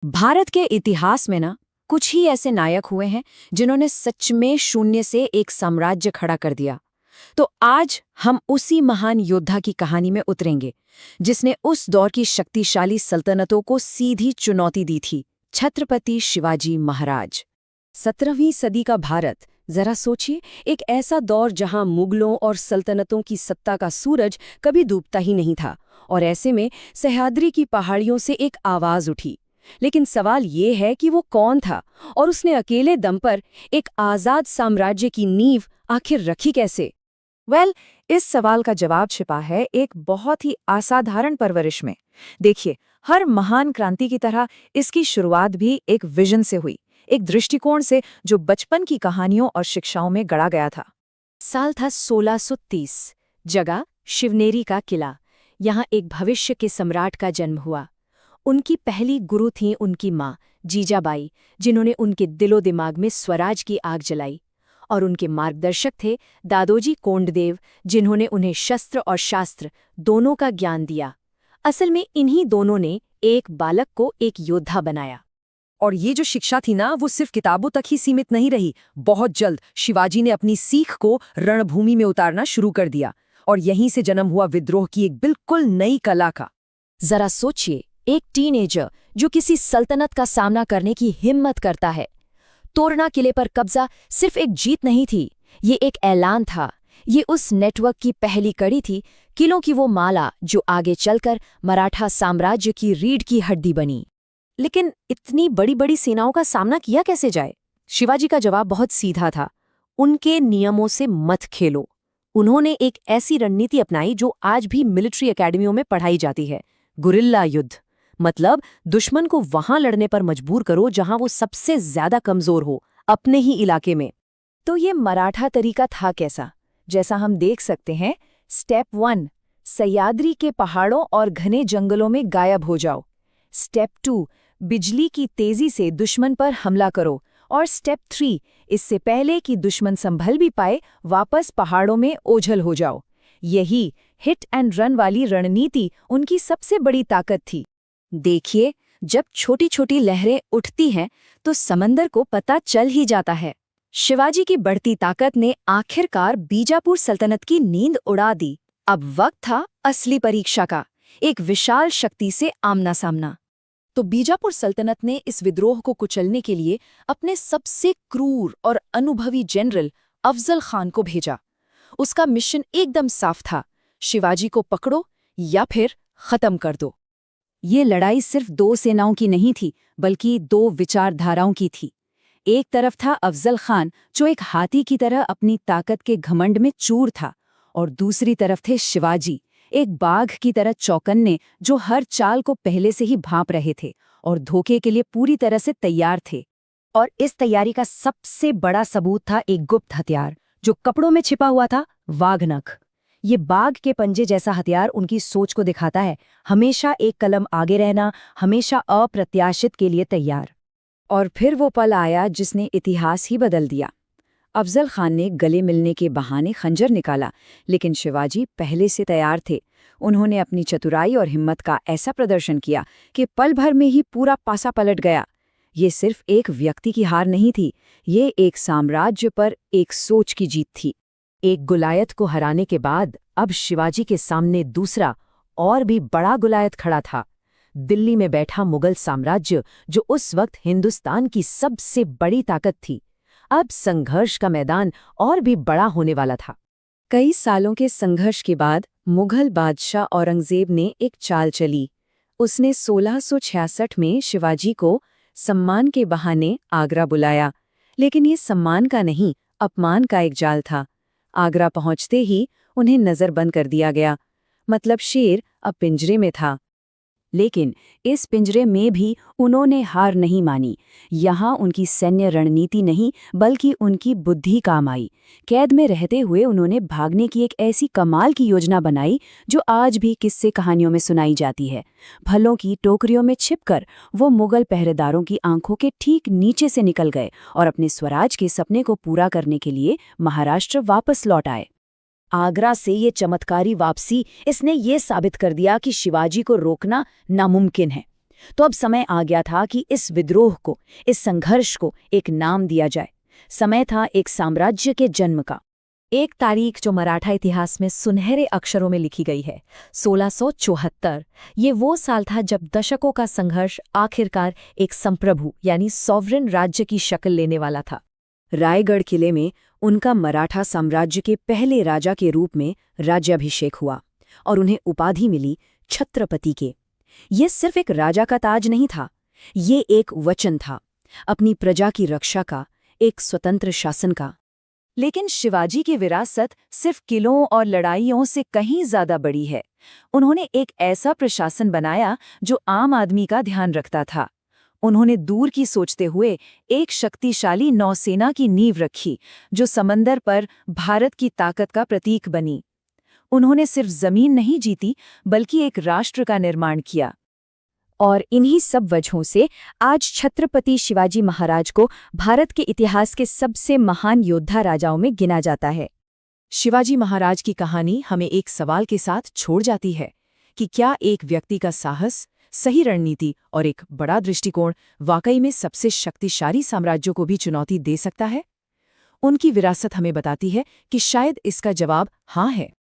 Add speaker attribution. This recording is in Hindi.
Speaker 1: भारत के इतिहास में ना कुछ ही ऐसे नायक हुए हैं जिन्होंने सच में शून्य से एक साम्राज्य खड़ा कर दिया। तो आज हम उसी महान योद्धा की कहानी में उतरेंगे जिसने उस दौर की शक्तिशाली सल्तनतों को सीधी चुनौती दी थी, छत्रपति शिवाजी महाराज। 17वीं सदी का भारत, जरा सोचिए, एक ऐसा दौर जहां मुगलों और सल्तनतों की सत्ता का सूरज कभी डूबता ही नहीं था। और ऐसे में सह्याद्री की पहाड़ियों से एक आवाज उठी। लेकिन सवाल ये है कि वो कौन था और उसने अकेले दम पर एक आजाद साम्राज्य की नींव आखिर रखी कैसे? इस सवाल का जवाब छिपा है एक बहुत ही असाधारण परवरिश में। देखिए, हर महान क्रांति की तरह इसकी शुरुआत भी एक विजन से हुई, एक दृष्टिकोण से जो बचपन की कहानियों और शिक्षाओं में गढ़ा गया था।
Speaker 2: साल था 1630, जगह शिवनेरी का किला। यहाँ एक भविष्य के सम्राट का जन्म हुआ। उनकी पहली गुरु थीं उनकी माँ जीजाबाई, जिन्होंने उनके दिलो दिमाग में स्वराज की आग जलाई। और उनके मार्गदर्शक थे दादोजी कोंडदेव, जिन्होंने उन्हें शस्त्र और शास्त्र दोनों का ज्ञान दिया। असल में इन्हीं दोनों ने एक बालक को एक योद्धा बनाया।
Speaker 1: और ये जो शिक्षा थी ना, वो सिर्फ किताबों तक ही सीमित नहीं रही। बहुत जल्द शिवाजी ने अपनी सीख को रणभूमि में उतारना शुरू कर दिया और यहीं से जन्म हुआ विद्रोह की एक बिल्कुल नई कला का।
Speaker 2: जरा सोचिए, एक टीनेजर जो किसी सल्तनत का सामना करने की हिम्मत करता है। तोरना किले पर कब्जा सिर्फ एक जीत नहीं थी, ये एक ऐलान था। ये उस नेटवर्क की पहली कड़ी थी, किलों की वो माला जो आगे चलकर मराठा साम्राज्य की रीढ़ की हड्डी बनी।
Speaker 1: लेकिन इतनी बड़ी बड़ी सेनाओं का सामना किया कैसे जाए? शिवाजी का जवाब बहुत सीधा था, उनके नियमों से मत खेलो। उन्होंने एक ऐसी रणनीति अपनाई जो आज भी मिलिट्री एकेडमियों में पढ़ाई जाती है, गुरिल्ला युद्ध। मतलब दुश्मन को वहां लड़ने पर मजबूर करो जहां वो सबसे ज्यादा कमजोर हो, अपने ही इलाके में।
Speaker 2: तो ये मराठा तरीका था कैसा? जैसा हम देख सकते हैं, स्टेप 1, सह्याद्री के पहाड़ों और घने जंगलों में गायब हो जाओ। स्टेप 2, बिजली की तेजी से दुश्मन पर हमला करो। और स्टेप 3, इससे पहले कि दुश्मन संभल भी पाए, वापस पहाड़ों में ओझल हो जाओ। यही हिट एंड रन वाली रणनीति उनकी सबसे बड़ी ताकत थी।
Speaker 1: देखिए, जब छोटी छोटी लहरें उठती हैं तो समंदर को पता चल ही जाता है। शिवाजी की बढ़ती ताकत ने आखिरकार बीजापुर सल्तनत की नींद उड़ा दी। अब वक्त था असली परीक्षा का, एक विशाल शक्ति से आमना सामना।
Speaker 2: तो बीजापुर सल्तनत ने इस विद्रोह को कुचलने के लिए अपने सबसे क्रूर और अनुभवी जनरल अफजल खान को भेजा। उसका मिशन एकदम साफ था, शिवाजी को पकड़ो या फिर खत्म कर दो।
Speaker 1: ये लड़ाई सिर्फ दो सेनाओं की नहीं थी, बल्कि दो विचारधाराओं की थी। एक तरफ था अफजल खान, जो एक हाथी की तरह अपनी ताकत के घमंड में चूर था, और दूसरी तरफ थे शिवाजी, एक बाघ की तरह चौकन्ने, जो हर चाल को पहले से ही भांप रहे थे और धोखे के लिए पूरी तरह से तैयार थे। और इस तैयारी का सबसे बड़ा सबूत था एक गुप्त हथियार जो कपड़ों में छिपा हुआ था, वाघनख। ये बाघ के पंजे जैसा हथियार उनकी सोच को दिखाता है, हमेशा एक कदम आगे रहना, हमेशा अप्रत्याशित के लिए तैयार। और फिर वो पल आया जिसने इतिहास ही बदल दिया। अफजल खान ने गले मिलने के बहाने खंजर निकाला, लेकिन शिवाजी पहले से तैयार थे। उन्होंने अपनी चतुराई और हिम्मत का ऐसा प्रदर्शन किया कि पल भर में ही पूरा पासा पलट गया। ये सिर्फ एक व्यक्ति की हार नहीं थी, ये एक साम्राज्य पर एक सोच की जीत थी। एक गुलायत को हराने के बाद अब शिवाजी के सामने दूसरा और भी बड़ा गुलायत खड़ा था, दिल्ली में बैठा मुगल साम्राज्य, जो उस वक्त हिंदुस्तान की सबसे बड़ी ताकत थी। अब संघर्ष का मैदान और भी बड़ा होने वाला था। कई सालों के संघर्ष के बाद मुगल बादशाह औरंगजेब ने एक चाल चली। उसने 1666 में शिवाजी को सम्मान के बहाने आगरा बुलाया, लेकिन ये सम्मान का नहीं, अपमान का एक जाल था। आगरा पहुंचते ही उन्हें नजरबंद कर दिया गया, मतलब शेर अब पिंजरे में था। लेकिन इस पिंजरे में भी उन्होंने हार नहीं मानी। यहाँ उनकी सैन्य रणनीति नहीं, बल्कि उनकी बुद्धि काम आई। कैद में रहते हुए उन्होंने भागने की एक ऐसी कमाल की योजना बनाई जो आज भी किस्से कहानियों में सुनाई जाती है। फलों की टोकरियों में छिपकर वो मुगल पहरेदारों की आंखों के ठीक नीचे से निकल गए और अपने स्वराज के सपने को पूरा करने के लिए महाराष्ट्र वापस लौट आए। आगरा से ये चमत्कारी वापसी, इसने ये साबित कर दिया कि शिवाजी को रोकना नामुमकिन है। तो अब समय आ गया था कि इस विद्रोह को, इस संघर्ष को एक नाम दिया जाए। समय था एक साम्राज्य के जन्म का।
Speaker 2: एक तारीख जो मराठा इतिहास में सुनहरे अक्षरों में लिखी गई है, 1674। ये वो साल था जब दशकों का संघर्ष आखिरकार एक संप्रभु यानी सॉवरेन राज्य की शक्ल लेने वाला था।
Speaker 1: रायगढ़ किले में उनका मराठा साम्राज्य के पहले राजा के रूप में राज्याभिषेक हुआ और उन्हें उपाधि मिली छत्रपति के। ये सिर्फ एक राजा का ताज नहीं था, ये एक वचन था, अपनी प्रजा की रक्षा का, एक स्वतंत्र शासन का। लेकिन शिवाजी की विरासत सिर्फ किलों और लड़ाइयों से कहीं ज्यादा बड़ी है। उन्होंने एक ऐसा प्रशासन बनाया जो आम आदमी का ध्यान रखता था। उन्होंने दूर की सोचते हुए एक शक्तिशाली नौसेना की नींव रखी, जो समंदर पर भारत की ताकत का प्रतीक बनी। उन्होंने सिर्फ जमीन नहीं जीती, बल्कि एक राष्ट्र का निर्माण किया।
Speaker 2: और इन्हीं सब वजहों से आज छत्रपति शिवाजी महाराज को भारत के इतिहास के सबसे महान योद्धा राजाओं में गिना जाता है।
Speaker 1: शिवाजी महाराज की कहानी हमें एक सवाल के साथ छोड़ जाती है कि क्या एक व्यक्ति का साहस, सही रणनीति और एक बड़ा दृष्टिकोण वाकई में सबसे शक्तिशाली साम्राज्यों को भी चुनौती दे सकता है? उनकी विरासत हमें बताती है कि शायद इसका जवाब हाँ है।